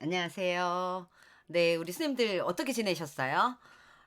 안녕하세요. 네, 우리 스님들 어떻게 지내셨어요?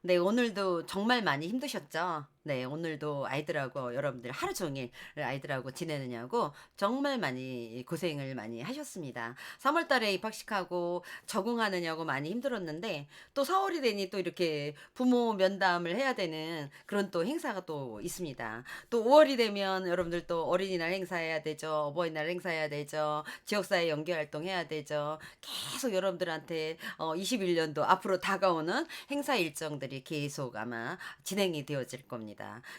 네, 오늘도 정말 많이 힘드셨죠? 네, 오늘도 아이들하고 여러분들 하루 종일 아이들하고 지내느냐고 정말 많이 고생을 많이 하셨습니다. 3월 달에 입학식하고 적응하느냐고 많이 힘들었는데 또 4월이 되니 또 이렇게 부모 면담을 해야 되는 그런 또 행사가 또 있습니다. 또 5월이 되면 여러분들 또 어린이날 행사해야 되죠. 어버이날 행사해야 되죠. 지역사회 연계활동 해야 되죠. 계속 여러분들한테 21년도 앞으로 다가오는 행사 일정들이 계속 아마 진행이 되어질 겁니다.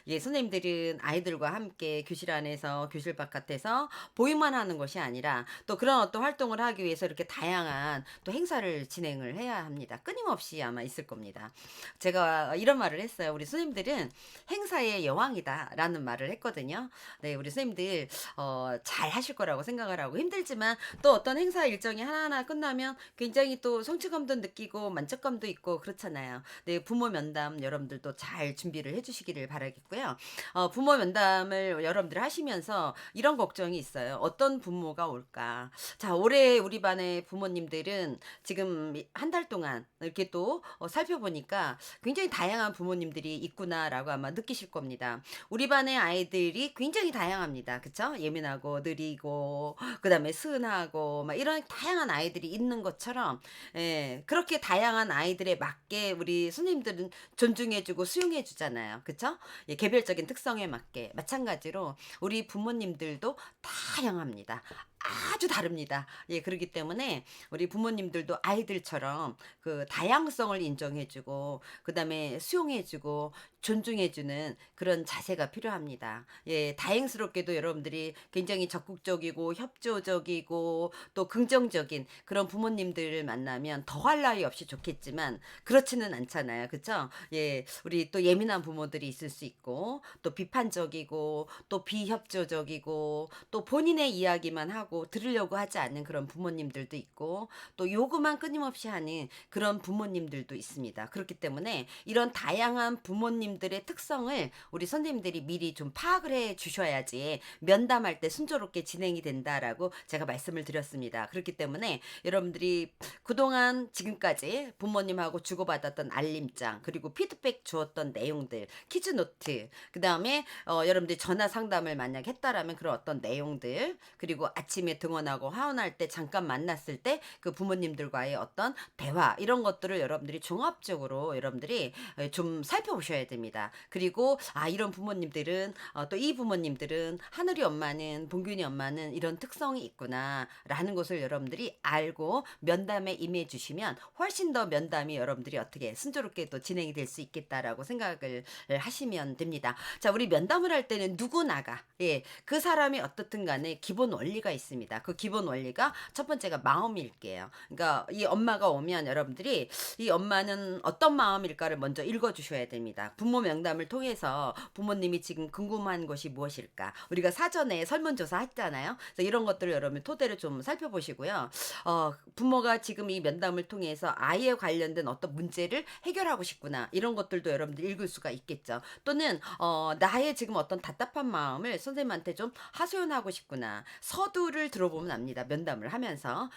예, 선생님들은 아이들과 함께 교실 안에서 교실 바깥에서 보육만 하는 것이 아니라 또 그런 어떤 활동을 하기 위해서 이렇게 다양한 또 행사를 진행을 해야 합니다. 끊임없이 아마 있을 겁니다. 제가 이런 말을 했어요. 우리 선생님들은 행사의 여왕이다라는 말을 했거든요. 네, 우리 선생님들 잘 하실 거라고 생각을 하고 힘들지만 또 어떤 행사 일정이 하나하나 끝나면 굉장히 또 성취감도 느끼고 만족감도 있고 그렇잖아요. 네, 부모 면담 여러분들도 잘 준비를 해주시기를 바라겠고요. 부모 면담을 여러분들 하시면서 이런 걱정이 있어요. 어떤 부모가 올까? 자, 올해 우리 반의 부모님들은 지금 한 달 동안 이렇게 또 살펴보니까 굉장히 다양한 부모님들이 있구나라고 아마 느끼실 겁니다. 우리 반의 아이들이 굉장히 다양합니다. 그쵸? 예민하고 느리고 그다음에 순하고 막 이런 다양한 아이들이 있는 것처럼 예, 그렇게 다양한 아이들에 맞게 우리 선생님들은 존중해주고 수용해주잖아요. 그쵸? 예, 개별적인 특성에 맞게 마찬가지로 우리 부모님들도 다양합니다. 아주 다릅니다. 예, 그렇기 때문에 우리 부모님들도 아이들처럼 그 다양성을 인정해주고, 그 다음에 수용해주고, 존중해주는 그런 자세가 필요합니다. 예, 다행스럽게도 여러분들이 굉장히 적극적이고 협조적이고 또 긍정적인 그런 부모님들을 만나면 더할 나위 없이 좋겠지만 그렇지는 않잖아요. 그쵸? 예, 우리 또 예민한 부모들이 있을 수 있고 또 비판적이고 또 비협조적이고 또 본인의 이야기만 하고 들으려고 하지 않는 그런 부모님들도 있고 또 요구만 끊임없이 하는 그런 부모님들도 있습니다. 그렇기 때문에 이런 다양한 부모님들의 특성을 우리 선생님들이 미리 좀 파악을 해 주셔야지 면담할 때 순조롭게 진행이 된다라고 제가 말씀을 드렸습니다. 그렇기 때문에 여러분들이 그동안 지금까지 부모님하고 주고받았던 알림장 그리고 피드백 주었던 내용들 퀴즈 노트 그다음에 여러분들이 전화 상담을 만약 했다라면 그런 어떤 내용들 그리고 아침에 등원하고 하원할 때 잠깐 만났을 때 그 부모님들과의 어떤 대화 이런 것들을 여러분들이 종합적으로 여러분들이 좀 살펴보셔야 됩니다. 그리고 아 이런 부모님들은 또 이 부모님들은 하늘이 엄마는 봉균이 엄마는 이런 특성이 있구나라는 것을 여러분들이 알고 면담에 임해 주시면 훨씬 더 면담이 여러분들이 어떻게 순조롭게 또 진행이 될 수 있겠다라고 생각을 하시면 됩니다. 자, 우리 면담을 할 때는 누구나가 예, 그 사람이 어떻든 간에 기본 원리가 있습니다. 그 기본 원리가 첫 번째가 마음일게요. 그러니까 이 엄마가 오면 여러분들이 이 엄마는 어떤 마음일까를 먼저 읽어 주셔야 됩니다. 부모 명담을 통해서 부모님이 지금 궁금한 것이 무엇일까? 우리가 사전에 설문조사 했잖아요. 그래서 이런 것들을 여러분 토대로 좀 살펴보시고요. 부모가 지금 이 면담을 통해서 아이에 관련된 어떤 문제를 해결하고 싶구나. 이런 것들도 여러분들 읽을 수가 있겠죠. 또는 나의 지금 어떤 답답한 마음을 선생님한테 좀 하소연하고 싶구나. 서두를 들어보면 압니다. 면담을 하면서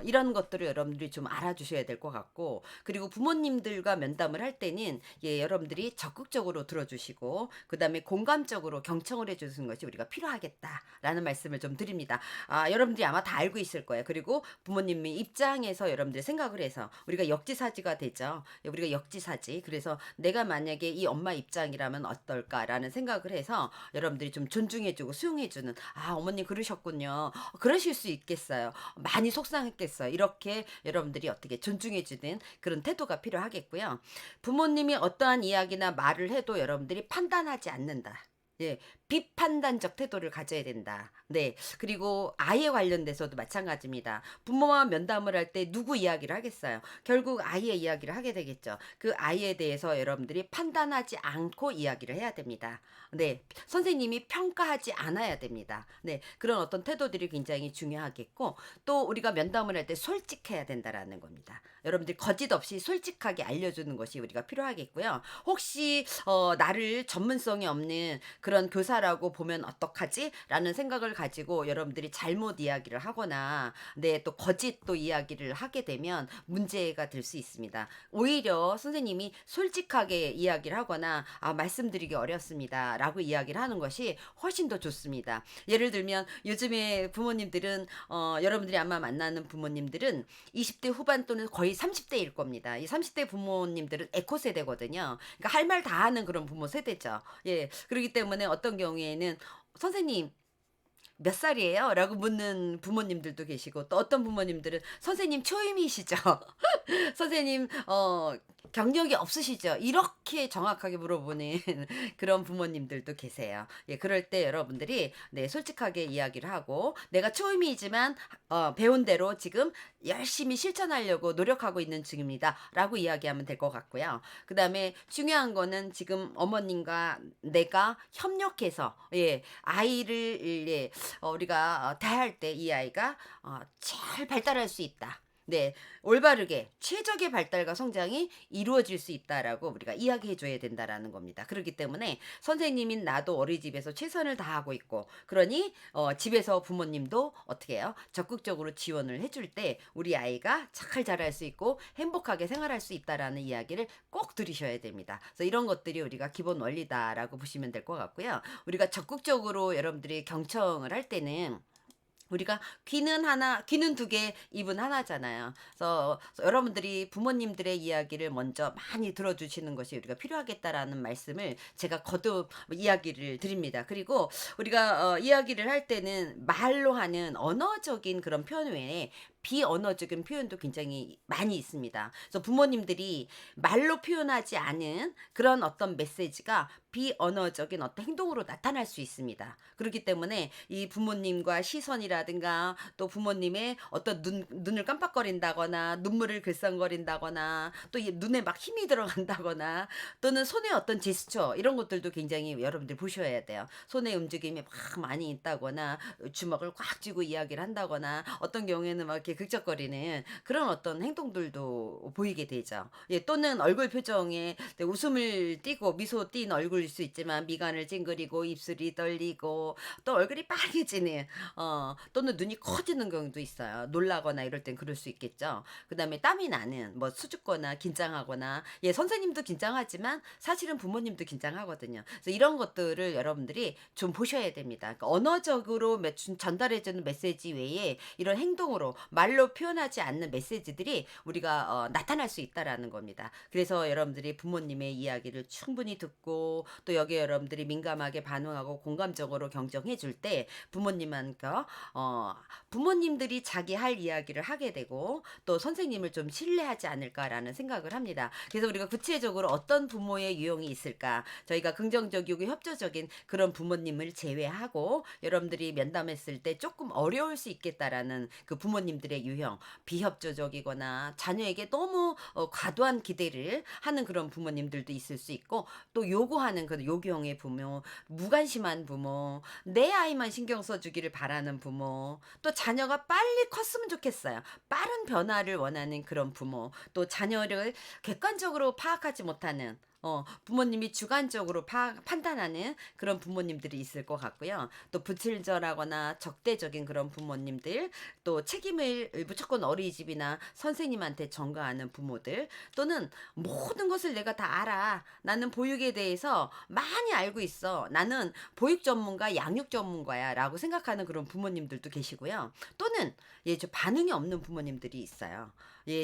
이런 것들을 여러분들이 좀 알아주셔야 될 것 같고 그리고 부모님들과 면담을 할 때는 예, 여러분들이 적극적으로 들어주시고 그 다음에 공감적으로 경청을 해주는 것이 우리가 필요하겠다라는 말씀을 좀 드립니다. 아, 여러분들이 아마 다 알고 있을 거예요. 그리고 부모님의 입장에서 여러분들이 생각을 해서 우리가 역지사지가 되죠. 예, 우리가 역지사지. 그래서 내가 만약에 이 엄마 입장이라면 어떨까라는 생각을 해서 여러분들이 좀 존중해주고 수용해주는 아 어머님 그러셨군요. 그러실 수 있겠어요. 많이 속상했겠어요. 이렇게 여러분들이 어떻게 존중해주는 그런 태도가 필요하겠고요. 부모님이 어떠한 이야기나 말을 해도 여러분들이 판단하지 않는다. 예, 비판단적 태도를 가져야 된다. 네. 그리고 아이에 관련돼서도 마찬가지입니다. 부모와 면담을 할 때 누구 이야기를 하겠어요? 결국 아이의 이야기를 하게 되겠죠. 그 아이에 대해서 여러분들이 판단하지 않고 이야기를 해야 됩니다. 네. 선생님이 평가하지 않아야 됩니다. 네. 그런 어떤 태도들이 굉장히 중요하겠고 또 우리가 면담을 할 때 솔직해야 된다라는 겁니다. 여러분들이 거짓 없이 솔직하게 알려주는 것이 우리가 필요하겠고요. 혹시 나를 전문성이 없는 그런 교사라고 보면 어떡하지?'라는 생각을 가지고 여러분들이 잘못 이야기를 하거나 또 거짓 또 이야기를 하게 되면 문제가 될 수 있습니다. 오히려 선생님이 솔직하게 이야기를 하거나 말씀드리기 어렵습니다라고 이야기를 하는 것이 훨씬 더 좋습니다. 예를 들면 요즘에 부모님들은 여러분들이 아마 만나는 부모님들은 20대 후반 또는 거의 30대일 겁니다. 이 30대 부모님들은 에코 세대거든요. 그러니까 할 말 다 하는 그런 부모 세대죠. 예. 그렇기 때문에 어떤 경우에는 "선생님 몇 살이에요?" 라고 묻는 부모님들도 계시고, 또 어떤 부모님들은 "선생님 초임이시죠?" "선생님 경력이 없으시죠?" 이렇게 정확하게 물어보는 그런 부모님들도 계세요. 예, 그럴 때 여러분들이 솔직하게 이야기를 하고 "내가 초임이지만 배운 대로 지금 열심히 실천하려고 노력하고 있는 중입니다."라고 이야기하면 될 것 같고요. 그다음에 중요한 거는 지금 어머님과 내가 협력해서 아이를 우리가 대할 때 이 아이가 잘 발달할 수 있다. 올바르게 최적의 발달과 성장이 이루어질 수 있다라고 우리가 이야기해 줘야 된다라는 겁니다. 그렇기 때문에 선생님인 나도 어린이집에서 최선을 다하고 있고, 그러니 집에서 부모님도 어떻게 해요? 적극적으로 지원을 해줄 때 우리 아이가 잘 자랄 수 있고 행복하게 생활할 수 있다라는 이야기를 꼭 들으셔야 됩니다. 그래서 이런 것들이 우리가 기본 원리다라고 보시면 될 것 같고요. 우리가 적극적으로 여러분들이 경청을 할 때는 우리가 귀는 하나, 귀는 두 개, 입은 하나잖아요. 그래서 여러분들이 부모님들의 이야기를 먼저 많이 들어주시는 것이 우리가 필요하겠다라는 말씀을 제가 거듭 이야기를 드립니다. 그리고 우리가 이야기를 할 때는 말로 하는 언어적인 그런 표현 외에 비언어적인 표현도 굉장히 많이 있습니다. 그래서 부모님들이 말로 표현하지 않은 그런 어떤 메시지가 비언어적인 어떤 행동으로 나타날 수 있습니다. 그렇기 때문에 이 부모님과 시선이라든가 또 부모님의 어떤 눈을 깜빡거린다거나 눈물을 글썽거린다거나 또 이 눈에 막 힘이 들어간다거나 또는 손의 어떤 제스처 이런 것들도 굉장히 여러분들 보셔야 돼요. 손의 움직임이 막 많이 있다거나 주먹을 꽉 쥐고 이야기를 한다거나 어떤 경우에는 막 이렇게 극적거리는 그런 어떤 행동들도 보이게 되죠. 예, 또는 얼굴 표정에 웃음을 띠고 미소 띈 얼굴일 수 있지만 미간을 찡그리고 입술이 떨리고 또 얼굴이 빨개지는 또는 눈이 커지는 경우도 있어요. 놀라거나 이럴 땐 그럴 수 있겠죠. 그다음에 땀이 나는 뭐 수줍거나 긴장하거나 선생님도 긴장하지만 사실은 부모님도 긴장하거든요. 그래서 이런 것들을 여러분들이 좀 보셔야 됩니다. 그러니까 언어적으로 전달해 주는 메시지 외에 이런 행동으로 말로 표현하지 않는 메시지들이 우리가 나타날 수 있다라는 겁니다. 그래서 여러분들이 부모님의 이야기를 충분히 듣고 또 여기에 여러분들이 민감하게 반응하고 공감적으로 경청해 줄 때 부모님한테 부모님들이 자기 할 이야기를 하게 되고 또 선생님을 좀 신뢰하지 않을까라는 생각을 합니다. 그래서 우리가 구체적으로 어떤 부모의 유형이 있을까? 저희가 긍정적이고 협조적인 그런 부모님을 제외하고 여러분들이 면담했을 때 조금 어려울 수 있겠다라는 그 부모님들의 유형, 비협조적이거나 자녀에게 너무 과도한 기대를 하는 그런 부모님들도 있을 수 있고, 또 요구하는 그 요구형의 부모, 무관심한 부모, 내 아이만 신경 써주기를 바라는 부모, 또 자녀가 빨리 컸으면 좋겠어요. 빠른 변화를 원하는 그런 부모, 또 자녀를 객관적으로 파악하지 못하는 부모님이 주관적으로 판단하는 그런 부모님들이 있을 것 같고요. 또 불친절하거나 적대적인 그런 부모님들, 또 책임을 무조건 어린이집이나 선생님한테 전가하는 부모들, 또는 모든 것을 내가 다 알아. 나는 보육에 대해서 많이 알고 있어. 나는 보육 전문가, 양육 전문가야. 라고 생각하는 그런 부모님들도 계시고요. 또는 저 반응이 없는 부모님들이 있어요.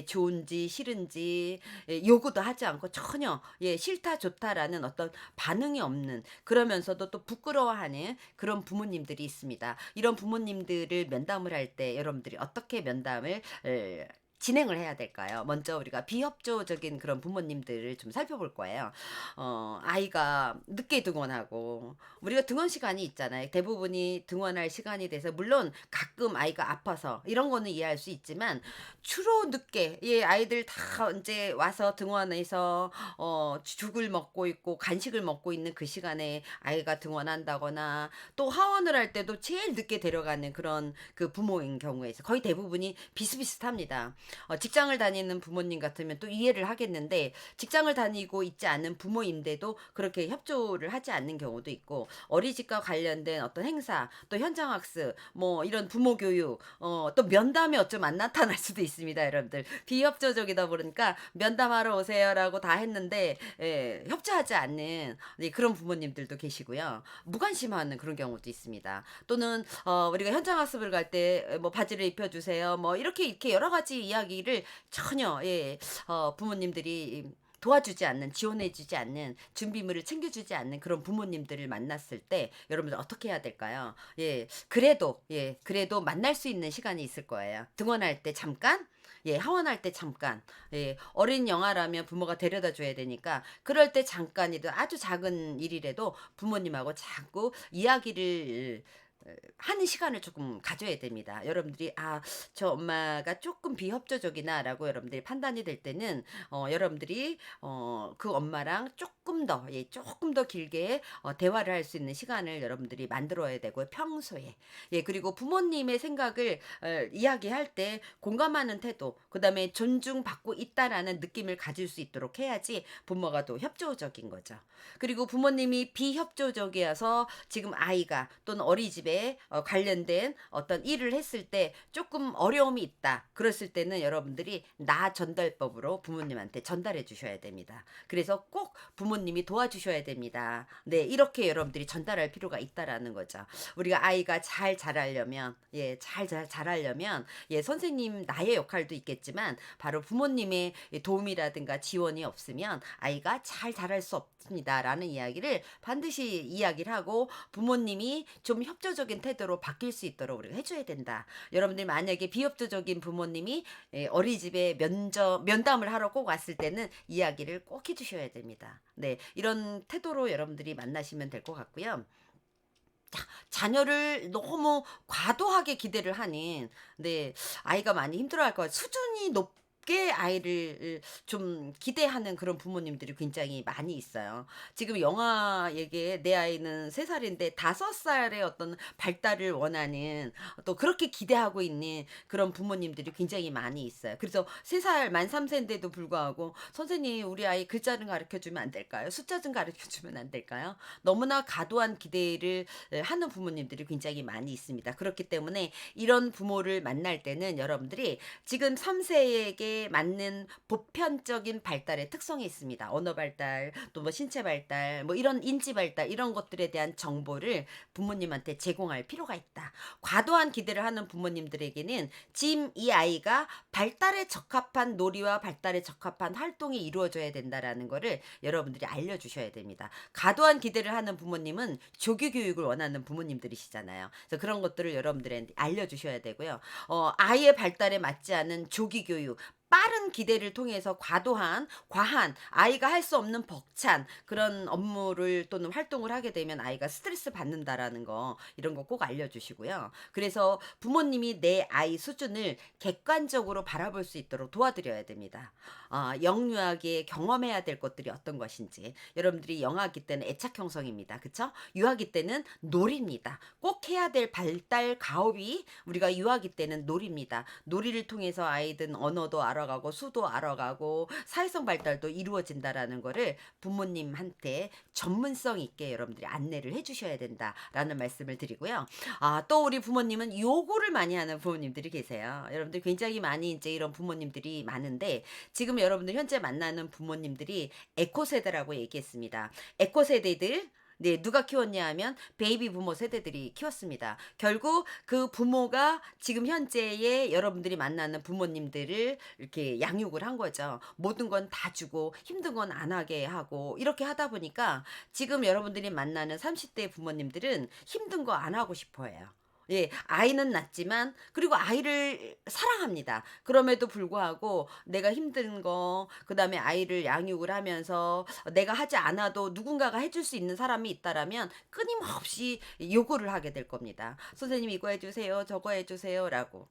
좋은지 싫은지 요구도 하지 않고 전혀 싫다 좋다라는 어떤 반응이 없는, 그러면서도 또 부끄러워하는 그런 부모님들이 있습니다. 이런 부모님들을 면담을 할 때 여러분들이 어떻게 면담을 진행을 해야 될까요? 먼저 우리가 비협조적인 그런 부모님들을 좀 살펴볼 거예요. 아이가 늦게 등원하고 우리가 등원 시간이 있잖아요. 대부분이 등원할 시간이 돼서 물론 가끔 아이가 아파서 이런 거는 이해할 수 있지만 주로 늦게 아이들 다 이제 와서 등원해서 죽을 먹고 있고 간식을 먹고 있는 그 시간에 아이가 등원한다거나 또 하원을 할 때도 제일 늦게 데려가는 그런 그 부모인 경우에 거의 대부분이 비슷비슷합니다. 직장을 다니는 부모님 같으면 또 이해를 하겠는데 직장을 다니고 있지 않은 부모인데도 그렇게 협조를 하지 않는 경우도 있고 어린이집과 관련된 어떤 행사 또 현장 학습 뭐 이런 부모 교육 또 면담이 어쩜 안 나타날 수도 있습니다, 여러분들. 비협조적이다 보니까 "면담하러 오세요."라고 다 했는데 협조하지 않는 그런 부모님들도 계시고요. 무관심하는 그런 경우도 있습니다. 또는 우리가 현장 학습을 갈 때 뭐 "바지를 입혀 주세요." 뭐 이렇게 여러 가지 이야기를 전혀 부모님들이 도와주지 않는, 지원해 주지 않는, 준비물을 챙겨 주지 않는 그런 부모님들을 만났을 때 여러분들 어떻게 해야 될까요? 그래도 만날 수 있는 시간이 있을 거예요. 등원할 때 잠깐, 하원할 때 잠깐, 어린 영아라면 부모가 데려다 줘야 되니까 그럴 때 잠깐이든 아주 작은 일이라도 부모님하고 자꾸 이야기를 하는 시간을 조금 가져야 됩니다. 여러분들이 '아 저 엄마가 조금 비협조적이나.'라고 여러분들이 판단이 될 때는 여러분들이 그 엄마랑 조금 더 길게 대화를 할 수 있는 시간을 여러분들이 만들어야 되고요, 평소에. 그리고 부모님의 생각을 이야기할 때 공감하는 태도, 그다음에 '존중받고 있다.'라는 느낌을 가질 수 있도록 해야지 부모가 또 협조적인 거죠. 그리고 부모님이 비협조적이어서 지금 아이가 또는 어린이집에 관련된 어떤 일을 했을 때 조금 어려움이 있다. 그랬을 때는 여러분들이 나 전달법으로 부모님한테 전달해 주셔야 됩니다. 그래서 꼭 부모님이 도와주셔야 됩니다. 네, 이렇게 여러분들이 전달할 필요가 있다라는 거죠. 우리가 아이가 잘 자라려면, 자라려면, 선생님 나의 역할도 있겠지만, 바로 부모님의 도움이라든가 지원이 없으면 아이가 잘 자랄 수 없습니다라는 이야기를 반드시 이야기를 하고 부모님이 좀 협조적인 태도로 바뀔 수 있도록 우리가 해줘야 된다. 여러분들 만약에 비협조적인 부모님이 어린이집에 면담을 하러 꼭 왔을 때는 이야기를 꼭 해주셔야 됩니다. 네, 이런 태도로 여러분들이 만나시면 될 것 같고요. 자녀를 너무 과도하게 기대를 하는, 아이가 많이 힘들어할 거예요. 수준이 높게 아이를 좀 기대하는 그런 부모님들이 굉장히 많이 있어요. 지금 영아 얘기에 내 아이는 3살인데 5살의 어떤 발달을 원하는, 또 그렇게 기대하고 있는 그런 부모님들이 굉장히 많이 있어요. 그래서 3살 만 3세인데도 불구하고 "선생님 우리 아이 글자 좀 가르쳐 주면 안 될까요? 숫자 좀 가르쳐 주면 안 될까요?" 너무나 과도한 기대를 하는 부모님들이 굉장히 많이 있습니다. 그렇기 때문에 이런 부모를 만날 때는 여러분들이 지금 3세에게 맞는 보편적인 발달의 특성이 있습니다. 언어 발달, 또 뭐 신체 발달, 뭐 이런 인지 발달 이런 것들에 대한 정보를 부모님한테 제공할 필요가 있다. 과도한 기대를 하는 부모님들에게는 지금 이 아이가 발달에 적합한 놀이와 발달에 적합한 활동이 이루어져야 된다라는 거를 여러분들이 알려주셔야 됩니다. 과도한 기대를 하는 부모님은 조기 교육을 원하는 부모님들이시잖아요. 그래서 그런 것들을 여러분들한테 알려주셔야 되고요. 아이의 발달에 맞지 않은 조기 교육, 빠른 기대를 통해서 과한, 아이가 할 수 없는 벅찬 그런 업무를 또는 활동을 하게 되면 아이가 스트레스 받는다라는 거, 이런 거 꼭 알려주시고요. 그래서 부모님이 내 아이 수준을 객관적으로 바라볼 수 있도록 도와드려야 됩니다. 영유아기에 경험해야 될 것들이 어떤 것인지. 여러분들이 영아기 때는 애착 형성입니다. 그쵸? 유아기 때는 놀이입니다. 꼭 해야 될 발달 가업이 우리가 유아기 때는 놀이입니다. 놀이를 통해서 아이든 언어도 알아가고 수도 알아가고 사회성 발달도 이루어진다라는 거를 부모님한테 전문성 있게 여러분들이 안내를 해 주셔야 된다라는 말씀을 드리고요. 또 우리 부모님은 요구를 많이 하는 부모님들이 계세요. 여러분들 굉장히 많이 이제 이런 부모님들이 많은데, 지금 여러분들 현재 만나는 부모님들이 에코 세대라고 얘기했습니다. 에코 세대들, 네, 누가 키웠냐 하면 베이비 부모 세대들이 키웠습니다. 결국 그 부모가 지금 현재의 여러분들이 만나는 부모님들을 이렇게 양육을 한 거죠. 모든 건 다 주고 힘든 건 안 하게 하고 이렇게 하다 보니까 지금 여러분들이 만나는 30대 부모님들은 힘든 거 안 하고 싶어 해요. 아이는 낳지만 그리고 아이를 사랑합니다. 그럼에도 불구하고 내가 힘든 거, 그다음에 아이를 양육을 하면서 내가 하지 않아도 누군가가 해줄 수 있는 사람이 있다라면 끊임없이 요구를 하게 될 겁니다. "선생님 이거 해 주세요. 저거 해 주세요."라고.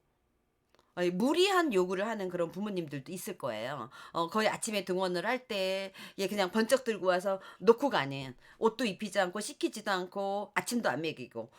무리한 요구를 하는 그런 부모님들도 있을 거예요. 거의 아침에 등원을 할 때 그냥 번쩍 들고 와서 놓고 가는, 옷도 입히지 않고 씻기지도 않고 아침도 안 먹이고.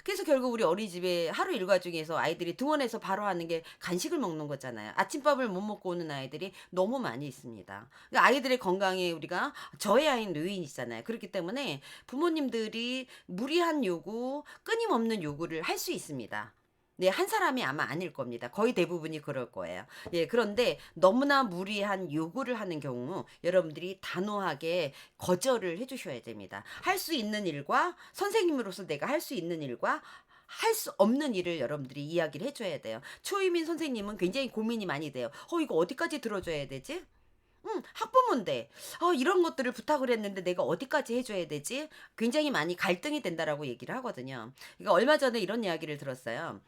그래서 결국 우리 어린이집에 하루 일과 중에서 아이들이 등원해서 바로 하는 게 간식을 먹는 거잖아요. 아침밥을 못 먹고 오는 아이들이 너무 많이 있습니다. 그러니까 아이들의 건강에 우리가 저해하는 요인이잖아요. 그렇기 때문에 부모님들이 무리한 요구, 끊임없는 요구를 할 수 있습니다. 네, 한 사람이 아마 아닐 겁니다. 거의 대부분이 그럴 거예요. 그런데 너무나 무리한 요구를 하는 경우 여러분들이 단호하게 거절을 해 주셔야 됩니다. 할 수 있는 일과, 선생님으로서 내가 할 수 있는 일과 할 수 없는 일을 여러분들이 이야기를 해 줘야 돼요. 초이민 선생님은 굉장히 고민이 많이 돼요. 이거 어디까지 들어줘야 되지? 학부모인데 이런 것들을 부탁을 했는데 내가 어디까지 해 줘야 되지? 굉장히 많이 갈등이 된다라고 얘기를 하거든요. 그러니까 얼마 전에 이런 이야기를 들었어요.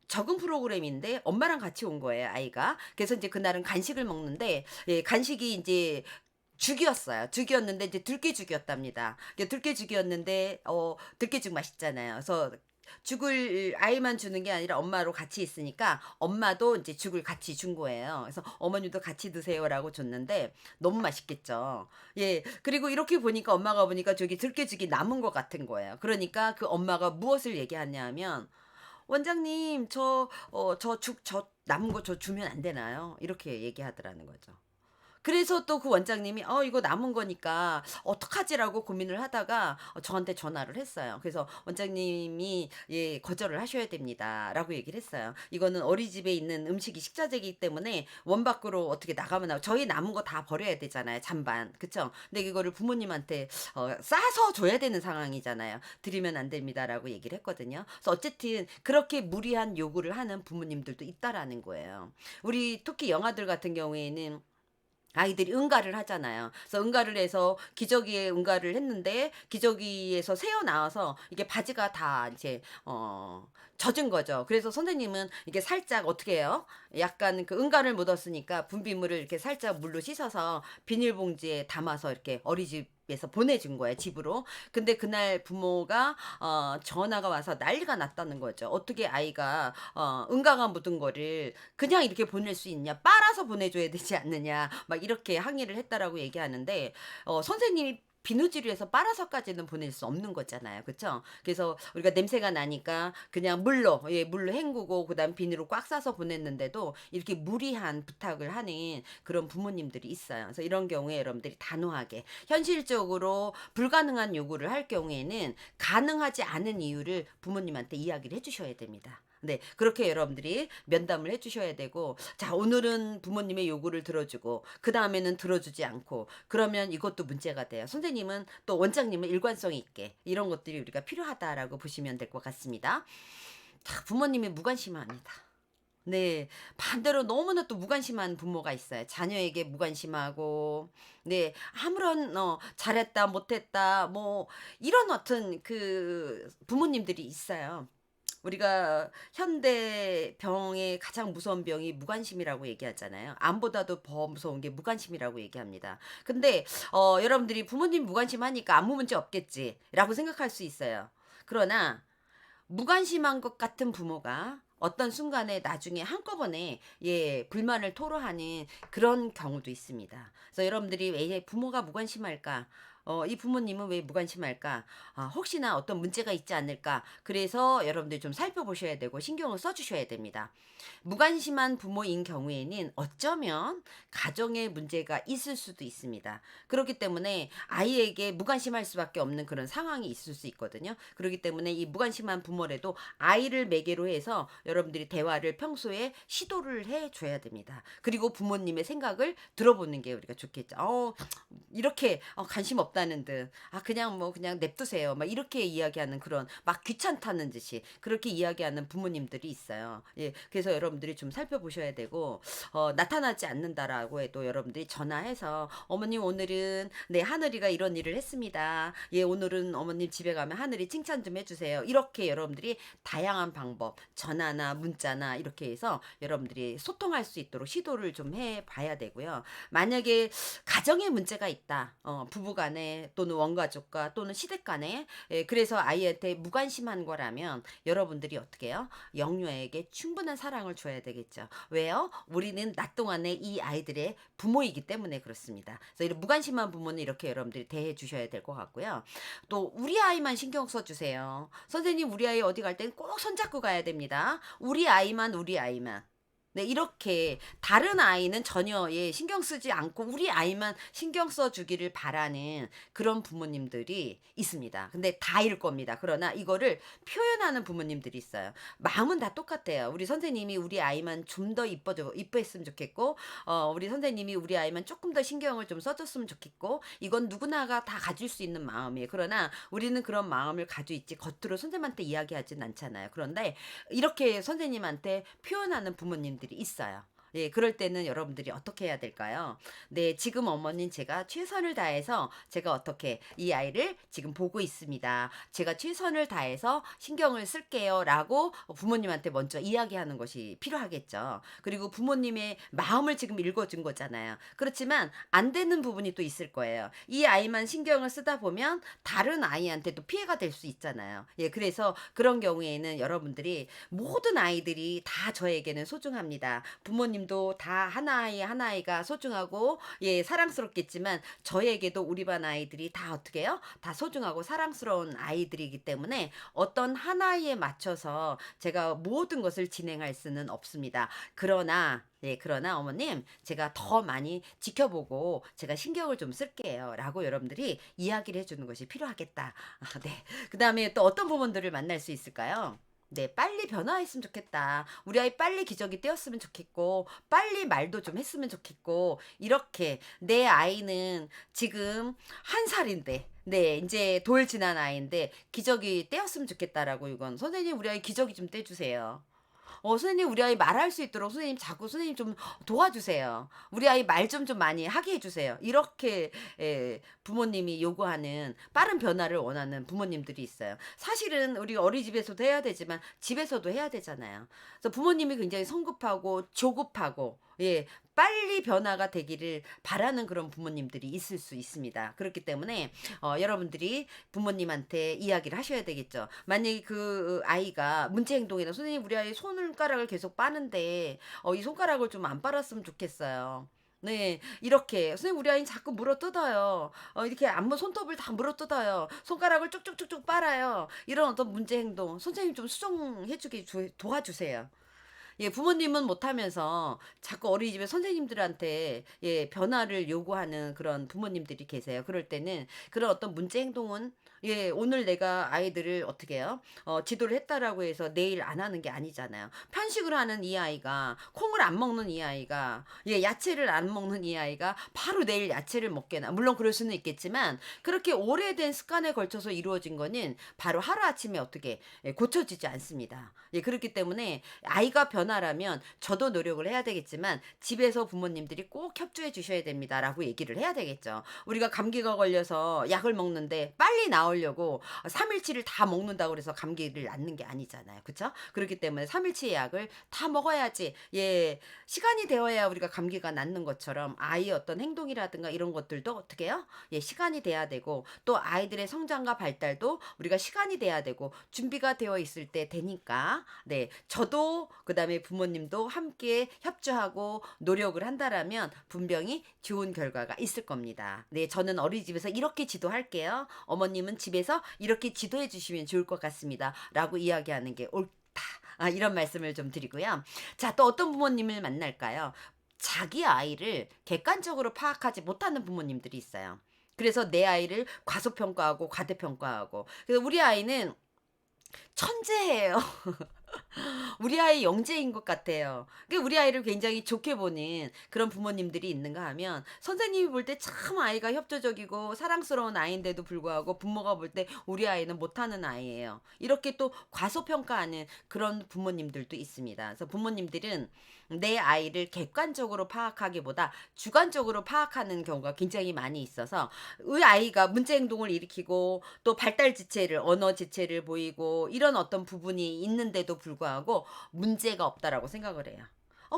적응 프로그램인데 엄마랑 같이 온 거예요, 아이가. 그래서 이제 그날은 간식을 먹는데 간식이 이제 죽이었어요. 죽이었는데 이제 들깨죽이었답니다. 들깨죽이었는데 들깨죽 맛있잖아요. 그래서 죽을 아이만 주는 게 아니라 엄마로 같이 있으니까 엄마도 이제 죽을 같이 준 거예요. 그래서 어머니도 같이 드세요라고 줬는데 너무 맛있겠죠. 그리고 이렇게 보니까 엄마가 보니까 저기 들깨죽이 남은 것 같은 거예요. 그러니까 그 엄마가 무엇을 얘기하냐면 원장님 저 남은 거 저 주면 안 되나요? 이렇게 얘기하더라는 거죠. 그래서 또 그 원장님이 이거 남은 거니까 어떡하지?"라고 고민을 하다가 저한테 전화를 했어요. 그래서 "원장님이 거절을 하셔야 됩니다."라고 얘기를 했어요. "이거는 어린이집에 있는 음식이 식자재이기 때문에 원 밖으로 어떻게 나가면 저희 남은 거 다 버려야 되잖아요, 잔반. 그쵸? 근데 이거를 부모님한테 싸서 줘야 되는 상황이잖아요. 드리면 안 됩니다."라고 얘기를 했거든요. 그래서 어쨌든 그렇게 무리한 요구를 하는 부모님들도 있다라는 거예요. 우리 특히 영아들 같은 경우에는 아이들이 응가를 하잖아요. 그래서 응가를 해서 기저귀에 응가를 했는데 기저귀에서 새어 나와서 이게 바지가 다 이제 젖은 거죠. 그래서 선생님은 이게 살짝 어떻게 해요? 약간 그 응가를 묻었으니까 분비물을 이렇게 살짝 물로 씻어서 비닐봉지에 담아서 이렇게 어린이집에서 보내준 거예요, 집으로. 근데 그날 부모가 전화가 와서 난리가 났다는 거죠. 어떻게 아이가 응가가 묻은 거를 그냥 이렇게 보낼 수 있냐? 빨아서 보내줘야 되지 않느냐? 막 이렇게 항의를 했다라고 얘기하는데 선생님이 비누질을 해서 빨아서까지는 보낼 수 없는 거잖아요. 그쵸? 그래서 우리가 냄새가 나니까 그냥 물로 헹구고 그다음 비누로 꽉 싸서 보냈는데도 이렇게 무리한 부탁을 하는 그런 부모님들이 있어요. 그래서 이런 경우에 여러분들이 단호하게 현실적으로 불가능한 요구를 할 경우에는 가능하지 않은 이유를 부모님한테 이야기를 해 주셔야 됩니다. 네. 그렇게 여러분들이 면담을 해 주셔야 되고, 자, 오늘은 부모님의 요구를 들어주고 그다음에는 들어주지 않고 그러면 이것도 문제가 돼요. 선생님은 또 원장님은 일관성 있게 이런 것들이 우리가 필요하다라고 보시면 될 것 같습니다. 자, 부모님이 무관심합니다. 네. 반대로 너무나 또 무관심한 부모가 있어요. 자녀에게 무관심하고 아무런 잘했다 못했다 뭐 이런 어떤 그 부모님들이 있어요. 우리가 현대 병의 가장 무서운 병이 무관심이라고 얘기하잖아요. 암보다도 더 무서운 게 무관심이라고 얘기합니다. 근데 여러분들이 '부모님 무관심하니까 아무 문제 없겠지.'라고 생각할 수 있어요. 그러나 무관심한 것 같은 부모가 어떤 순간에 나중에 한꺼번에 불만을 토로하는 그런 경우도 있습니다. 그래서 여러분들이 '왜 부모가 무관심할까? 이 부모님은 왜 무관심할까? 혹시나 어떤 문제가 있지 않을까?' 그래서 여러분들이 좀 살펴보셔야 되고 신경을 써 주셔야 됩니다. 무관심한 부모인 경우에는 어쩌면 가정에 문제가 있을 수도 있습니다. 그렇기 때문에 아이에게 무관심할 수밖에 없는 그런 상황이 있을 수 있거든요. 그렇기 때문에 이 무관심한 부모라도 아이를 매개로 해서 여러분들이 대화를 평소에 시도를 해 줘야 됩니다. 그리고 부모님의 생각을 들어보는 게 우리가 좋겠죠. 이렇게 관심 없다는 듯 그냥 뭐 그냥 냅두세요. 막 이렇게 이야기하는 그런 막 귀찮다는 듯이 그렇게 이야기하는 부모님들이 있어요. 그래서 여러분들이 좀 살펴보셔야 되고 나타나지 않는다라고 해도 여러분들이 전화해서 "어머님 오늘은 하늘이가 이런 일을 했습니다. 오늘은 어머님 집에 가면 하늘이 칭찬 좀 해 주세요." 이렇게 여러분들이 다양한 방법 전화나 문자나 이렇게 해서 여러분들이 소통할 수 있도록 시도를 좀 해 봐야 되고요. 만약에 가정에 문제가 있다. 부부 간에 간에 또는 원가족과 또는 시댁 간에 그래서 아이한테 무관심한 거라면 여러분들이 어떻게 해요? 영유아에게 충분한 사랑을 줘야 되겠죠. 왜요? 우리는 낮 동안에 이 아이들의 부모이기 때문에 그렇습니다. 그래서 이런 무관심한 부모는 이렇게 여러분들이 대해 주셔야 될 것 같고요. 또 우리 아이만 신경 써 주세요. 선생님 우리 아이 어디 갈 땐 꼭 손잡고 가야 됩니다. 우리 아이만 우리 아이만. 네, 이렇게 다른 아이는 전혀 신경 쓰지 않고 우리 아이만 신경 써 주기를 바라는 그런 부모님들이 있습니다. 근데 다일 겁니다. 그러나 이거를 표현하는 부모님들이 있어요. 마음은 다 똑같아요. 우리 선생님이 우리 아이만 좀 더 이뻐했으면 좋겠고, 우리 선생님이 우리 아이만 조금 더 신경을 좀 써줬으면 좋겠고, 이건 누구나가 다 가질 수 있는 마음이에요. 그러나 우리는 그런 마음을 가지고 있지, 겉으로 선생님한테 이야기하진 않잖아요. 그런데 이렇게 선생님한테 표현하는 부모님들이 있어요. 예, 그럴 때는 여러분들이 어떻게 해야 될까요? 네, 지금 어머님 제가 최선을 다해서 제가 어떻게 이 아이를 지금 보고 있습니다. 제가 최선을 다해서 신경을 쓸게요. 라고 부모님한테 먼저 이야기하는 것이 필요하겠죠. 그리고 부모님의 마음을 지금 읽어준 거잖아요. 그렇지만 안 되는 부분이 또 있을 거예요. 이 아이만 신경을 쓰다 보면 다른 아이한테도 피해가 될 수 있잖아요. 예, 그래서 그런 경우에는 여러분들이 모든 아이들이 다 저에게는 소중합니다. 부모님도 다 하나아이 하나아이가 소중하고 예 사랑스럽겠지만 저에게도 우리 반 아이들이 다 어떻게 해요? 다 소중하고 사랑스러운 아이들이기 때문에 어떤 하나에 맞춰서 제가 모든 것을 진행할 수는 없습니다. 그러나 어머님 제가 더 많이 지켜보고 제가 신경을 좀 쓸게요 라고 여러분들이 이야기를 해주는 것이 필요하겠다. 네. 그 다음에 또 어떤 부모들을 만날 수 있을까요? 네, 빨리 변화했으면 좋겠다. 우리 아이 빨리 기저귀 떼었으면 좋겠고, 빨리 말도 좀 했으면 좋겠고, 이렇게 내 아이는 지금 1살인데, 네, 이제 돌 지난 아이인데, 기저귀 떼었으면 좋겠다라고 이건, 선생님, 우리 아이 기저귀 좀 떼주세요. 선생님 우리 아이 말할 수 있도록 선생님 자꾸 선생님 좀 도와주세요. 우리 아이 말 좀 많이 하게 해주세요. 이렇게 부모님이 요구하는 빠른 변화를 원하는 부모님들이 있어요. 사실은 우리 어린이집에서도 해야 되지만 집에서도 해야 되잖아요. 그래서 부모님이 굉장히 성급하고 조급하고 예, 빨리 변화가 되기를 바라는 그런 부모님들이 있을 수 있습니다. 그렇기 때문에 여러분들이 부모님한테 이야기를 하셔야 되겠죠. 만약에 그 아이가 문제 행동이나 선생님 우리 아이 손가락을 계속 빠는데 이 손가락을 좀 안 빨았으면 좋겠어요. 네, 이렇게 선생님 우리 아이 자꾸 물어 뜯어요. 이렇게 안무 손톱을 다 물어 뜯어요. 손가락을 쭉쭉쭉쭉 빨아요. 이런 어떤 문제 행동 선생님 좀 수정해주기 도와주세요. 예, 부모님은 못하면서 자꾸 어린이집에 선생님들한테 예, 변화를 요구하는 그런 부모님들이 계세요. 그럴 때는 그런 어떤 문제 행동은 예, 오늘 내가 아이들을 어떻게 해요? 지도를 했다라고 해서 내일 안 하는 게 아니잖아요. 편식을 하는 이 아이가, 콩을 안 먹는 이 아이가, 예, 야채를 안 먹는 이 아이가 바로 내일 야채를 먹게나. 물론 그럴 수는 있겠지만 그렇게 오래된 습관에 걸쳐서 이루어진 거는 바로 하루아침에 어떻게 예, 고쳐지지 않습니다. 예, 그렇기 때문에 아이가 변화라면 저도 노력을 해야 되겠지만 집에서 부모님들이 꼭 협조해 주셔야 됩니다라고 얘기를 해야 되겠죠. 우리가 감기가 걸려서 약을 먹는데 빨리 나으려고 3일치를 다 먹는다고 그래서 감기를 낫는 게 아니잖아요. 그렇죠? 그렇기 때문에 3일치 약을 다 먹어야지. 예. 시간이 되어야 우리가 감기가 낫는 것처럼 아이의 어떤 행동이라든가 이런 것들도 어떻게 해요? 예, 시간이 돼야 되고 또 아이들의 성장과 발달도 우리가 시간이 돼야 되고 준비가 되어 있을 때 되니까 네. 저도 그다음에 부모님도 함께 협조하고 노력을 한다라면 분명히 좋은 결과가 있을 겁니다. 네, 저는 어린이집에서 이렇게 지도할게요. 어머님은 집에서 이렇게 지도해 주시면 좋을 것 같습니다. 라고 이야기하는 게 옳다. 이런 말씀을 좀 드리고요. 자, 또 어떤 부모님을 만날까요? 자기 아이를 객관적으로 파악하지 못하는 부모님들이 있어요. 그래서 내 아이를 과소평가하고 과대평가하고. 그래서 우리 아이는 천재예요. 우리 아이 영재인 것 같아요. 우리 아이를 굉장히 좋게 보는 그런 부모님들이 있는가 하면 선생님이 볼 때 참 아이가 협조적이고 사랑스러운 아이인데도 불구하고 부모가 볼 때 우리 아이는 못하는 아이예요. 이렇게 또 과소평가하는 그런 부모님들도 있습니다. 그래서 부모님들은 내 아이를 객관적으로 파악하기보다 주관적으로 파악하는 경우가 굉장히 많이 있어서 우리 아이가 문제 행동을 일으키고 또 발달 지체를 언어 지체를 보이고 이런 어떤 부분이 있는데도 불구하고 문제가 없다라고 생각을 해요.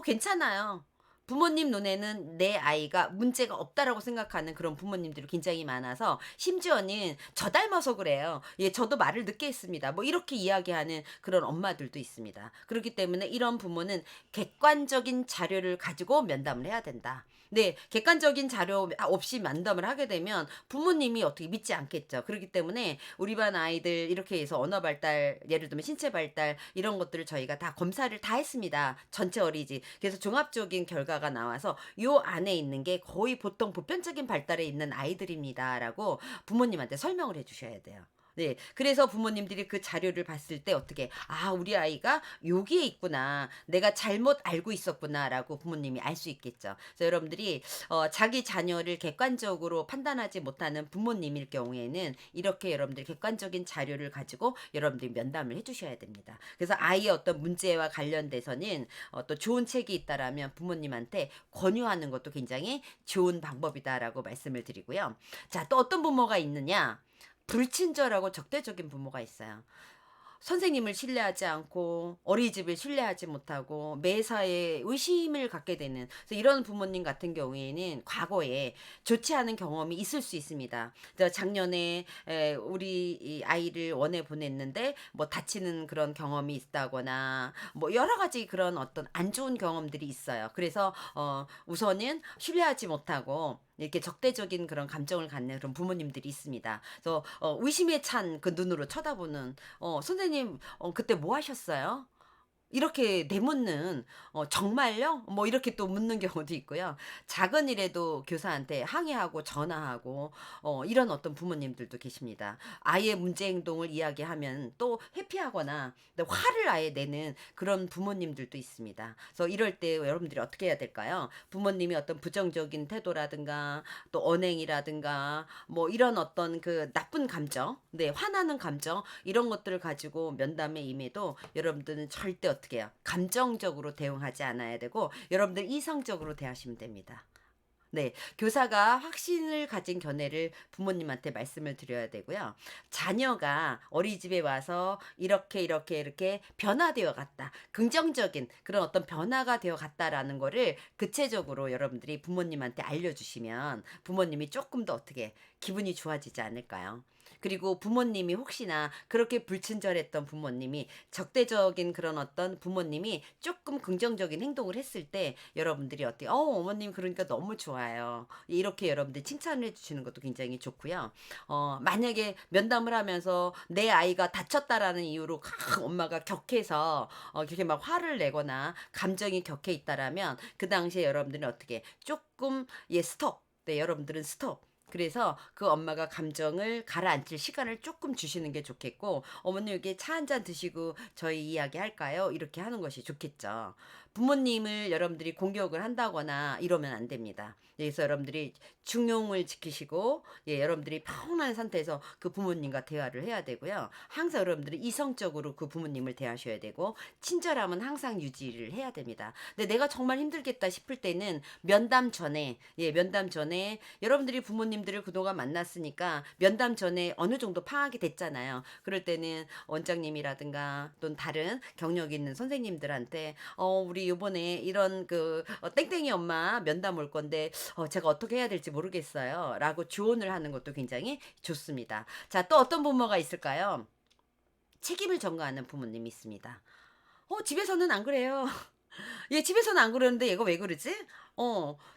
괜찮아요. 부모님 눈에는 내 아이가 문제가 없다라고 생각하는 그런 부모님들이 굉장히 많아서 심지어는 "저 닮아서 그래요. 예 저도 말을 늦게 했습니다." 뭐 이렇게 이야기하는 그런 엄마들도 있습니다. 그렇기 때문에 이런 부모는 객관적인 자료를 가지고 면담을 해야 된다. 네. 객관적인 자료 없이 면담을 하게 되면 부모님이 어떻게 믿지 않겠죠. 그렇기 때문에 우리 반 아이들 이렇게 해서 언어 발달, 예를 들면 신체 발달 이런 것들을 저희가 다 검사를 다 했습니다. 전체 어린이집. 그래서 종합적인 결과가 나와서 요 안에 있는 게 거의 보통 보편적인 발달에 있는 아이들입니다라고 부모님한테 설명을 해 주셔야 돼요. 네. 그래서 부모님들이 그 자료를 봤을 때 어떻게 '아 우리 아이가 여기에 있구나. 내가 잘못 알고 있었구나.'라고 부모님이 알 수 있겠죠. 그래서 여러분들이 자기 자녀를 객관적으로 판단하지 못하는 부모님일 경우에는 이렇게 여러분들이 객관적인 자료를 가지고 여러분들이 면담을 해 주셔야 됩니다. 그래서 아이의 어떤 문제와 관련돼서는 또 좋은 책이 있다라면 부모님한테 권유하는 것도 굉장히 좋은 방법이다라고 말씀을 드리고요. 자, 또 어떤 부모가 있느냐? 불친절하고 적대적인 부모가 있어요. 선생님을 신뢰하지 않고 어린이집을 신뢰하지 못하고 매사에 의심을 갖게 되는, 그래서 이런 부모님 같은 경우에는 과거에 좋지 않은 경험이 있을 수 있습니다. 작년에 우리 이 아이를 원에 보냈는데 뭐 다치는 그런 경험이 있다거나 뭐 여러 가지 그런 어떤 안 좋은 경험들이 있어요. 그래서 우선은 신뢰하지 못하고 이렇게 적대적인 그런 감정을 갖는 그런 부모님들이 있습니다. 그래서 의심에 찬 그 눈으로 쳐다보는, "선생님 그때 뭐 하셨어요?" 이렇게 내묻는, "정말요?" 뭐 이렇게 또 묻는 경우도 있고요. 작은 일에도 교사한테 항의하고 전화하고 이런 어떤 부모님들도 계십니다. 아이의 문제 행동을 이야기하면 또 회피하거나 또 화를 아예 내는 그런 부모님들도 있습니다. 그래서 이럴 때 여러분들이 어떻게 해야 될까요? 부모님이 어떤 부정적인 태도라든가 또 언행이라든가 뭐 이런 어떤 그 나쁜 감정, 네 화나는 감정 이런 것들을 가지고 면담에 임해도 여러분들은 절대 어떻게 해요? 감정적으로 대응하지 않아야 되고 여러분들 이성적으로 대하시면 됩니다. 네. 교사가 확신을 가진 견해를 부모님한테 말씀을 드려야 되고요. 자녀가 어린이집에 와서 이렇게, 이렇게, 이렇게 변화되어 갔다. 긍정적인 그런 어떤 변화가 되어 갔다라는 거를 구체적으로 여러분들이 부모님한테 알려주시면 부모님이 조금 더 어떻게 기분이 좋아지지 않을까요? 그리고 부모님이 혹시나 그렇게 불친절했던 부모님이 적대적인 그런 어떤 부모님이 조금 긍정적인 행동을 했을 때 여러분들이 어때요? 어머님 그러니까 너무 좋아요." 이렇게 여러분들이 칭찬을 해 주시는 것도 굉장히 좋고요. 만약에 면담을 하면서 내 아이가 다쳤다라는 이유로 엄마가 격해서 그렇게 막 화를 내거나 감정이 격해 있다라면 그 당시에 여러분들은 어떻게 조금 예 스톱. 네 여러분들은 스톱. 그래서 그 엄마가 감정을 가라앉힐 시간을 조금 주시는 게 좋겠고, "어머님 여기 차 한 잔 드시고 저희 이야기할까요?" 이렇게 하는 것이 좋겠죠. 부모님을 여러분들이 공격을 한다거나 이러면 안 됩니다. 그래서 여러분들이 중용을 지키시고 예 여러분들이 평온한 상태에서 그 부모님과 대화를 해야 되고요. 항상 여러분들이 이성적으로 그 부모님을 대하셔야 되고 친절함은 항상 유지를 해야 됩니다. 근데 내가 정말 힘들겠다 싶을 때는 면담 전에 예 면담 전에 여러분들이 부모님들을 그동안 만났으니까 면담 전에 어느 정도 파악이 됐잖아요. 그럴 때는 원장님이라든가 또는 다른 경력 있는 선생님들한테 우리 요번에 이런 그 땡땡이 엄마 면담 올 건데 제가 어떻게 해야 될지 모르겠어요."라고 조언을 하는 것도 굉장히 좋습니다. 자, 또 어떤 부모가 있을까요? 책임을 전가하는 부모님이 있습니다. 집에서는 안 그래요." 얘 집에서는 안 그러는데 얘가 왜 그러지?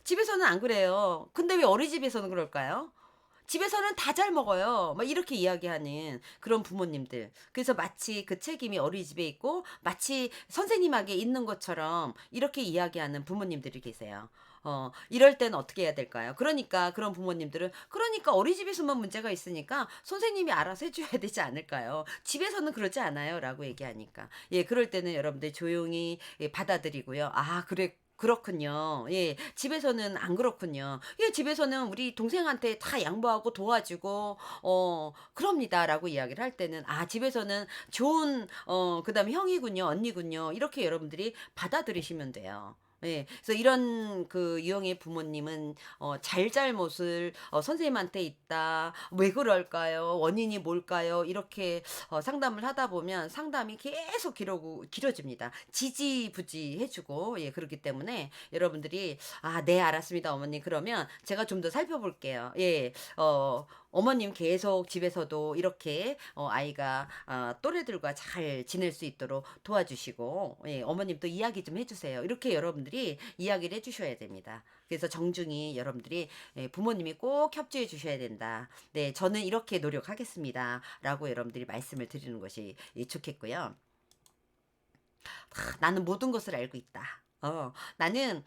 집에서는 안 그래요. 근데 왜 어린이집에서는 그럴까요? 집에서는 다 잘 먹어요. 막 이렇게 이야기하는 그런 부모님들. 그래서 마치 그 책임이 어린이집에 있고 마치 선생님에게 있는 것처럼 이렇게 이야기하는 부모님들이 계세요. 이럴 때는 어떻게 해야 될까요? 그러니까 그런 부모님들은 "그러니까 어린이집에서만 문제가 있으니까 선생님이 알아서 해 줘야 되지 않을까요? 집에서는 그러지 않아요."라고 얘기하니까. 예 그럴 때는 여러분들 조용히 예 받아들이고요. '아 그래 그렇군요. 예. 집에서는 안 그렇군요. 예 집에서는 우리 동생한테 다 양보하고 도와주고 그럽니다."라고 이야기를 할 때는 '아 집에서는 좋은 그다음에 형이군요. 언니군요.' 이렇게 여러분들이 받아들이시면 돼요. 예. 그래서 이런 그 유형의 부모님은 잘잘못을 "선생님한테 있다. 왜 그럴까요? 원인이 뭘까요?" 이렇게 상담을 하다 보면 상담이 계속 길어집니다. 지지부지해 주고 예 그렇기 때문에 여러분들이 "아 네 알았습니다 어머님." 그러면 제가 좀 더 살펴볼게요. 예. 어머님 계속 집에서도 이렇게 아이가 또래들과 잘 지낼 수 있도록 도와주시고 예 어머님도 이야기 좀 해 주세요. 이렇게 여러분들이 이야기를 해 주셔야 됩니다. 그래서 정중히 여러분들이 예 "부모님이 꼭 협조해 주셔야 된다. 네 저는 이렇게 노력하겠습니다."라고 여러분들이 말씀을 드리는 것이 예 좋겠고요. 나는 모든 것을 알고 있다. 나는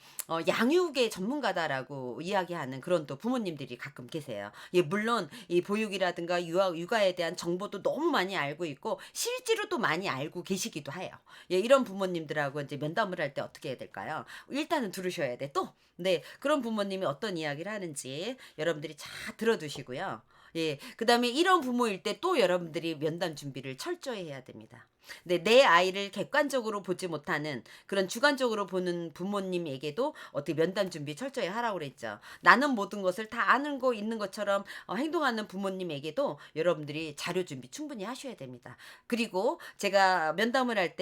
양육의 전문가다라고 이야기하는 그런 또 부모님들이 가끔 계세요. 예, 물론 이 보육이라든가 육아에 대한 정보도 너무 많이 알고 있고 실제로 또 많이 알고 계시기도 해요. 예, 이런 부모님들하고 이제 면담을 할 때 어떻게 해야 될까요? 일단은 들으셔야 돼. 또, 네, 그런 부모님이 어떤 이야기를 하는지 여러분들이 잘 들어두시고요. 예, 그 다음에 이런 부모일 때 또 여러분들이 면담 준비를 철저히 해야 됩니다. 네, 내 아이를 객관적으로 보지 못하는 그런 주관적으로 보는 부모님에게도 어떻게 면담 준비 철저히 하라고 그랬죠. 나는 모든 것을 다 아는 거 있는 것처럼 행동하는 부모님에게도 여러분들이 자료 준비 충분히 하셔야 됩니다. 그리고 제가 면담을 할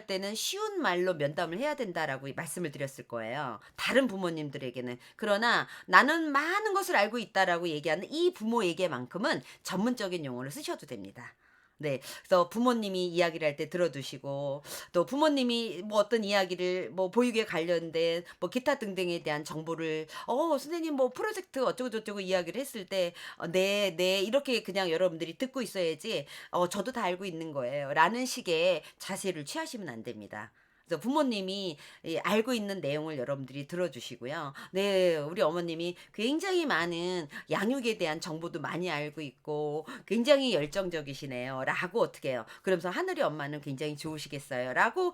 때는 쉬운 말로 면담을 해야 된다라고 말씀을 드렸을 거예요. 다른 부모님들에게는. 그러나 나는 많은 것을 알고 있다라고 얘기하는 이 부모에게만큼은 전문적인 용어를 쓰셔도 됩니다. 네. 그래서 부모님이 이야기를 할 때 들어두시고 또 부모님이 뭐 어떤 이야기를 뭐 보육에 관련된 뭐 기타 등등에 대한 정보를 선생님 뭐 프로젝트 어쩌고 저쩌고 이야기를 했을 때 "네, 네." 이렇게 그냥 여러분들이 듣고 있어야지 "저도 다 알고 있는 거예요."라는 식의 자세를 취하시면 안 됩니다. 그래서 부모님이 이 알고 있는 내용을 여러분들이 들어주시고요. 네, 우리 어머님이 굉장히 많은 양육에 대한 정보도 많이 알고 있고 굉장히 열정적이시네요.'라고 어떻게 해요. 그러면서 "하늘이 엄마는 굉장히 좋으시겠어요.'라고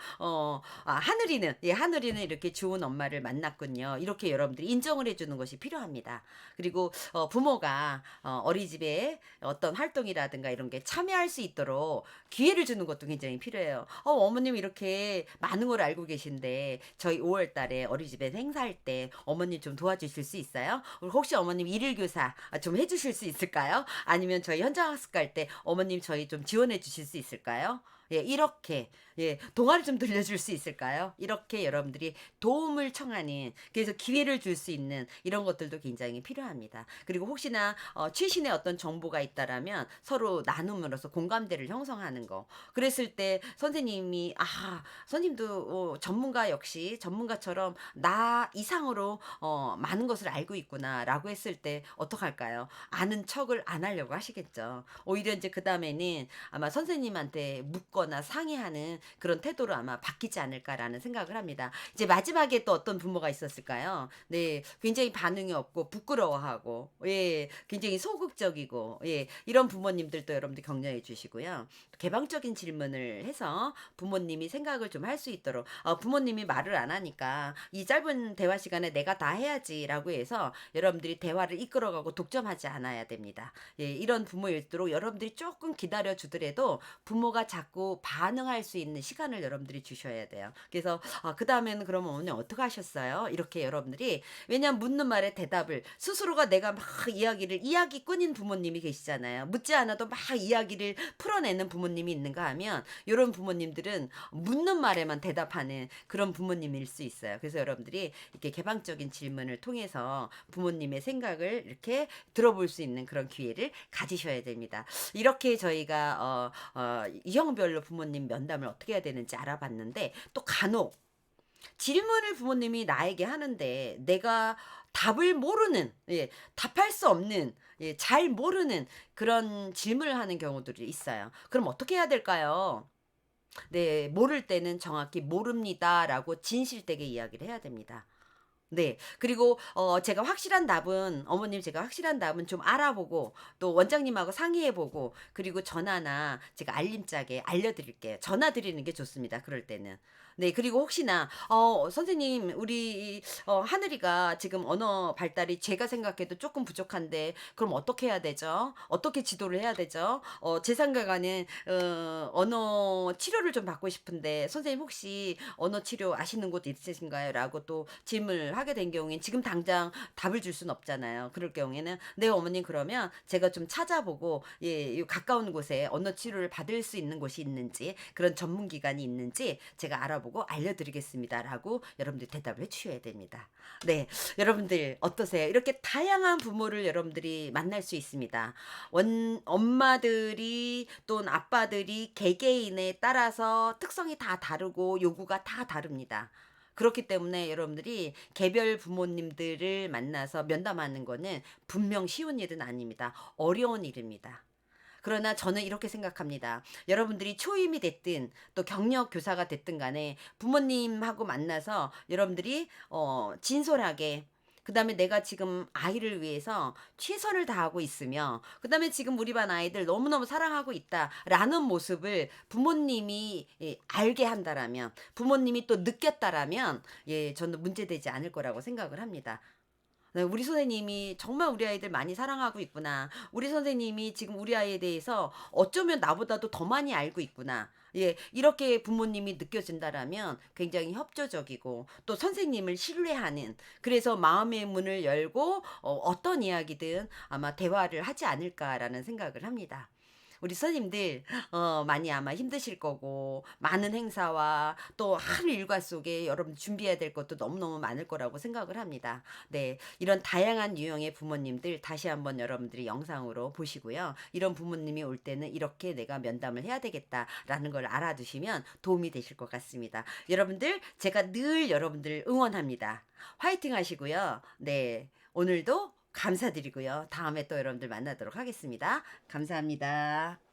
하늘이는 예 하늘이는 이렇게 좋은 엄마를 만났군요. 이렇게 여러분들이 인정을 해 주는 것이 필요합니다. 그리고 부모가 어린이집에 어떤 활동이라든가 이런 게 참여할 수 있도록 기회를 주는 것도 굉장히 필요해요. 어머님 이렇게 많은 걸 알고 계신데 저희 5월 달에 어린이집에서 행사할 때 어머님 좀 도와주실 수 있어요? 혹시 어머님 일일 교사 좀 해 주실 수 있을까요? 아니면 저희 현장 학습 갈 때 어머님 저희 좀 지원해 주실 수 있을까요? 예, 이렇게 예, 동화를 좀 들려줄 수 있을까요? 이렇게 여러분들이 도움을 청하는 그래서 기회를 줄 수 있는 이런 것들도 굉장히 필요합니다. 그리고 혹시나 최신의 어떤 정보가 있다라면 서로 나눔으로써 공감대를 형성하는 거. 그랬을 때 선생님이 선생님도 전문가 역시 전문가처럼 나 이상으로 많은 것을 알고 있구나라고 했을 때 어떡할까요? 아는 척을 안 하려고 하시겠죠. 오히려 이제 그다음에는 아마 선생님한테 묻거나 상의하는 그런 태도로 아마 바뀌지 않을까라는 생각을 합니다. 이제 마지막에 또 어떤 부모가 있었을까요? 네. 굉장히 반응이 없고 부끄러워하고 예. 굉장히 소극적이고 예. 이런 부모님들도 여러분들 격려해 주시고요. 개방적인 질문을 해서 부모님이 생각을 좀 할 수 있도록 부모님이 말을 안 하니까 "이 짧은 대화 시간에 내가 다 해야지."라고 해서 여러분들이 대화를 이끌어가고 독점하지 않아야 됩니다. 예. 이런 부모일수록 여러분들이 쪼끔 기다려 주더라도 부모가 자꾸 반응할 수 있는 시간을 여러분들이 주셔야 돼요. 그래서 그다음에는 그러면 어머님 어떡하셨어요?" 이렇게 여러분들이 왜냐하면 묻는 말에 대답을 스스로가 내가 막 이야기꾼인 부모님이 계시잖아요. 묻지 않아도 막 이야기를 풀어내는 부모님이 있는가 하면 요런 부모님들은 묻는 말에만 대답하는 그런 부모님일 수 있어요. 그래서 여러분들이 이렇게 개방적인 질문을 통해서 부모님의 생각을 이렇게 들어볼 수 있는 그런 기회를 가지셔야 됩니다. 이렇게 저희가 유형별로 부모님 면담을 어떻게 해야 되는지 알아봤는데 또 간혹 질문을 부모님이 나에게 하는데 내가 답을 모르는 예 답할 수 없는 예 잘 모르는 그런 질문을 하는 경우들이 있어요. 그럼 어떻게 해야 될까요? 네. 모를 때는 정확히 "모릅니다."라고 진실되게 이야기를 해야 됩니다. 네. 그리고 제가 확실한 답은 좀 알아보고 또 원장님하고 상의해 보고 그리고 전화나 제가 알림짝에 알려 드릴게요. 전화 드리는 게 좋습니다 그럴 때는. 네. 그리고 혹시나 선생님 우리 하늘이가 지금 언어 발달이 제가 생각해도 조금 부족한데 그럼 어떻게 해야 되죠? 어떻게 지도를 해야 되죠? 제 생각에는 언어 치료를 좀 받고 싶은데 선생님 혹시 언어 치료 아시는 곳 있으신가요?"라고 또 질문을 하게 된 경우엔 지금 당장 답을 줄 수는 없잖아요. 그럴 경우에는 "네 어머님 그러면 제가 좀 찾아보고 예 요 가까운 곳에 언어 치료를 받을 수 있는 곳이 있는지 그런 전문 기관이 있는지 제가 알아보고 알려드리겠습니다."라고 여러분들이 대답을 해 주셔야 됩니다. 네. 여러분들 어떠세요? 이렇게 다양한 부모를 여러분들이 만날 수 있습니다. 원 엄마들이 또는 아빠들이 개개인에 따라서 특성이 다 다르고 요구가 다 다릅니다. 그렇기 때문에 여러분들이 개별 부모님들을 만나서 면담하는 거는 분명 쉬운 일은 아닙니다. 어려운 일입니다. 그러나 저는 이렇게 생각합니다. 여러분들이 초임이 됐든 또 경력 교사가 됐든 간에 부모님하고 만나서 여러분들이 진솔하게 그다음에 내가 지금 아이를 위해서 최선을 다하고 있으며 그다음에 지금 우리 반 아이들 너무너무 사랑하고 있다라는 모습을 부모님이 알게 한다라면 부모님이 또 느꼈다라면 예 저는 문제되지 않을 거라고 생각을 합니다. 네, 우리 선생님이 정말 우리 아이들 많이 사랑하고 있구나. 우리 선생님이 지금 우리 아이에 대해서 어쩌면 나보다도 더 많이 알고 있구나. 예, 이렇게 부모님이 느껴진다라면 굉장히 협조적이고 또 선생님을 신뢰하는 그래서 마음의 문을 열고 어떤 이야기든 아마 대화를 하지 않을까라는 생각을 합니다. 우리 선생님들 많이 아마 힘드실 거고 많은 행사와 또 하루 일과 속에 여러분 준비해야 될 것도 너무너무 많을 거라고 생각을 합니다. 네. 이런 다양한 유형의 부모님들 다시 한번 여러분들이 영상으로 보시고요. 이런 부모님이 올 때는 '이렇게 내가 면담을 해야 되겠다.'라는 걸 알아두시면 도움이 되실 것 같습니다. 여러분들 제가 늘 여러분들 응원합니다. 화이팅 하시고요. 네. 오늘도 감사드리고요. 다음에 또 여러분들 만나도록 하겠습니다. 감사합니다.